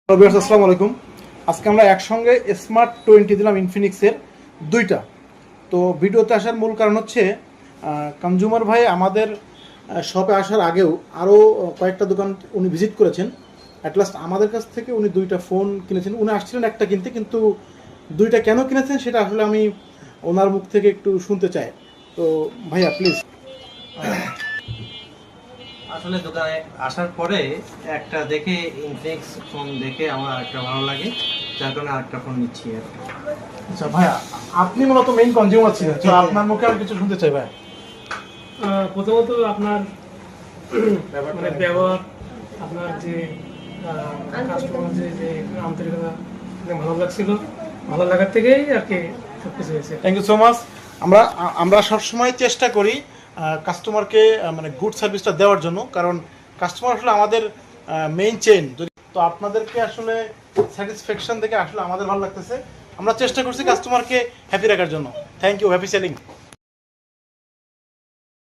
আসসালামু আলাইকুম। আজকে আমরা একসঙ্গে স্মার্ট 20 দিলাম ইনফিনিক্সের দুইটা। তো ভিডিওতে আসার মূল কারণ হচ্ছে কনজিউমার ভাই আমাদের শপে আসার আগেও আরও কয়েকটা দোকান উনি ভিজিট করেছেন। অ্যাট লাস্ট আমাদের কাছ থেকে উনি দুইটা ফোন কিনেছেন। উনি আসছিলেন একটা কিনতে, কিন্তু দুইটা কেন কিনেছেন সেটা আসলে আমি ওনার মুখ থেকে একটু শুনতে চাই। তো ভাইয়া প্লিজ। আসলে দোকানে আসার পরে একটা দেখে ইনফিনিক্স ফোন দেখে আমার একটা ভালো লাগে, যার কারণে আরেকটা ফোন নিচ্ছি আর কি। আচ্ছা ভাইয়া, আপনি মূলত মেইন কনজিউমার ছিলেন, তো আপনার মুখে আমি কিছু শুনতে চাই ভাই। প্রথমত আপনার মানে ব্যবহার, আপনার যে কাস্টমার যে আন্তরিকতা অনেক ভালো লাগছিল, ভালো লাগার থেকেই আর কি সব কিছু হয়েছে। Thank you so much. আমরা সবসময় চেষ্টা করি কাস্টমারকে মানে গুড সার্ভিসটা দেওয়ার জন্য, কারণ কাস্টমার আসলে আমাদের মেইন চেইন। তো আপনাদেরকে আসলে স্যাটিসফ্যাকশন দেখে আসলে আমাদের ভালো লাগতেছে। আমরা চেষ্টা করছি কাস্টমারকে হ্যাপি রাখার জন্য। Thank you, happy selling.